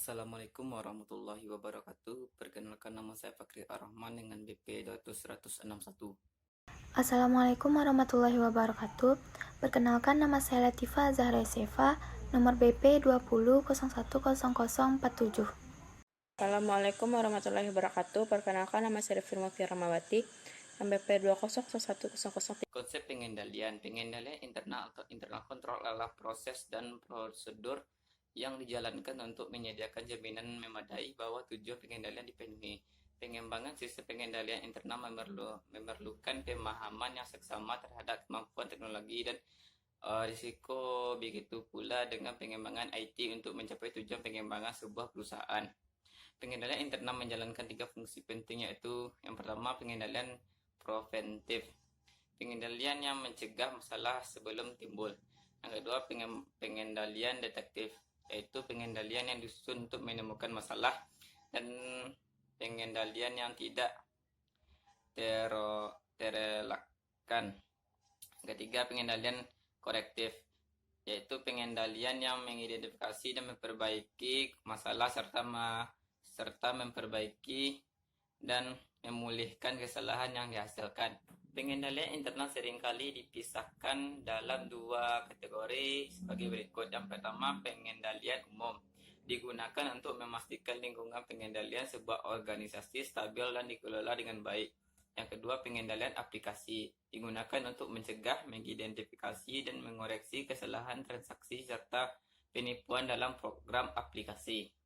Assalamualaikum warahmatullahi wabarakatuh. Perkenalkan, nama saya Fakri Ar-Rahman dengan BP 261. Assalamualaikum warahmatullahi wabarakatuh. Perkenalkan, nama saya Latifah Zahra Sefa, nomor BP 20010047. Assalamualaikum warahmatullahi wabarakatuh. Perkenalkan, nama saya Firmawati Ramawati, MBP 20011003. Konsep pengendalian internal atau internal kontrol adalah proses dan prosedur yang dijalankan untuk menyediakan jaminan memadai bahwa tujuan pengendalian dipenuhi. Pengembangan sistem pengendalian internal memerlukan pemahaman yang seksama terhadap kemampuan teknologi dan risiko, begitu pula dengan pengembangan IT untuk mencapai tujuan pengembangan sebuah perusahaan. Pengendalian internal menjalankan 3 fungsi penting, yaitu yang pertama pengendalian preventif, pengendalian yang mencegah masalah sebelum timbul. Yang kedua pengendalian detektif, yaitu pengendalian yang disusun untuk menemukan masalah, dan pengendalian yang tidak terelakkan. Ketiga, pengendalian korektif, yaitu pengendalian yang mengidentifikasi dan memperbaiki masalah serta memperbaiki dan memulihkan kesalahan yang dihasilkan. Pengendalian internal seringkali dipisahkan dalam 2 kategori sebagai berikut. Yang pertama, pengendalian umum, digunakan untuk memastikan lingkungan pengendalian sebuah organisasi stabil dan dikelola dengan baik. Yang kedua, pengendalian aplikasi, digunakan untuk mencegah, mengidentifikasi, dan mengoreksi kesalahan transaksi serta penipuan dalam program aplikasi.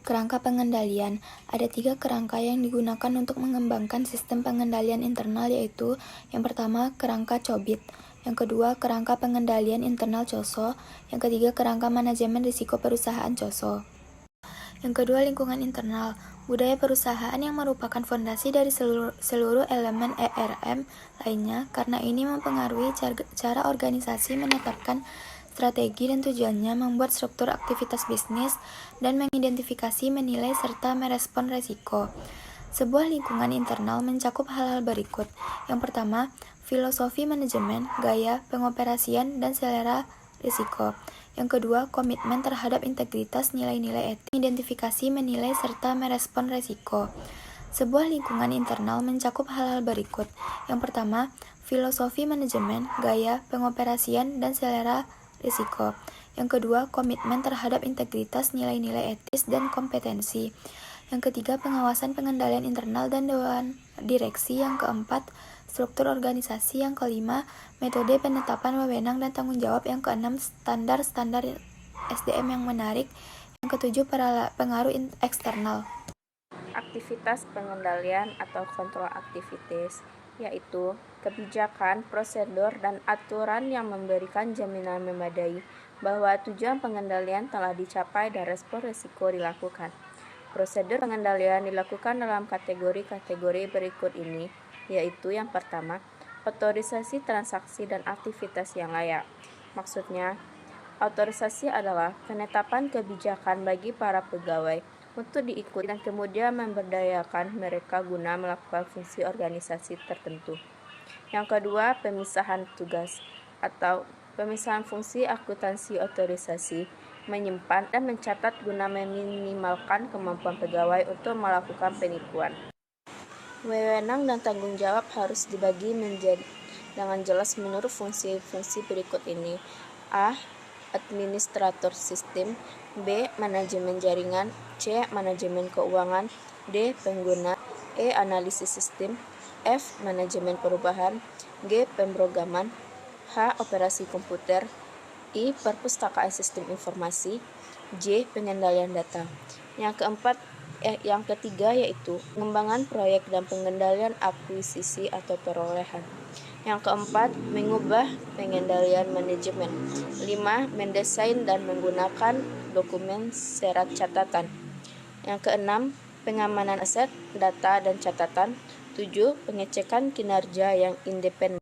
Kerangka pengendalian. Ada 3 kerangka yang digunakan untuk mengembangkan sistem pengendalian internal, yaitu yang pertama, kerangka COBIT, yang kedua, kerangka pengendalian internal COSO, yang ketiga, kerangka manajemen risiko perusahaan COSO. Yang kedua, lingkungan internal, budaya perusahaan yang merupakan fondasi dari seluruh elemen ERM lainnya, karena ini mempengaruhi cara organisasi menetapkan strategi dan tujuannya, membuat struktur aktivitas bisnis, dan mengidentifikasi, menilai, serta merespon resiko. Sebuah lingkungan internal mencakup hal-hal berikut. Yang pertama, filosofi manajemen, gaya pengoperasian, dan selera risiko. Yang kedua, komitmen terhadap integritas, nilai-nilai etik, identifikasi, menilai, serta merespon resiko. Sebuah lingkungan internal mencakup hal-hal berikut. Yang pertama, filosofi manajemen, gaya pengoperasian, dan selera risiko. Yang kedua, komitmen terhadap integritas, nilai-nilai etis, dan kompetensi. Yang ketiga, pengawasan pengendalian internal dan dewan direksi. Yang keempat, struktur organisasi. Yang kelima, metode penetapan wewenang dan tanggung jawab. Yang keenam, standar SDM yang menarik. Yang ketujuh, pengaruh eksternal. Aktivitas pengendalian atau kontrol aktivitas, yaitu kebijakan, prosedur, dan aturan yang memberikan jaminan memadai bahwa tujuan pengendalian telah dicapai dan respon risiko dilakukan. Prosedur pengendalian dilakukan dalam kategori-kategori berikut ini, yaitu yang pertama, otorisasi transaksi dan aktivitas yang layak. Maksudnya, otorisasi adalah penetapan kebijakan bagi para pegawai untuk diikuti dan kemudian memberdayakan mereka guna melakukan fungsi organisasi tertentu. Yang kedua, pemisahan tugas atau pemisahan fungsi akuntansi otorisasi, menyimpan dan mencatat guna meminimalkan kemampuan pegawai untuk melakukan penipuan. Wewenang dan tanggung jawab harus dibagi dengan jelas menurut fungsi-fungsi berikut ini. A. Administrator sistem, B. Manajemen jaringan, C. Manajemen keuangan, D. Pengguna, E. Analisis sistem, F. Manajemen perubahan, G. Pemrograman, H. Operasi komputer, I. Perpustakaan sistem informasi, J. Pengendalian data. Yang ketiga yaitu pengembangan proyek dan pengendalian akuisisi atau perolehan. Yang keempat, mengubah pengendalian manajemen. 5. Mendesain dan menggunakan dokumen serat catatan. Yang keenam, pengamanan aset, data, dan catatan. 7. Pengecekan kinerja yang independen.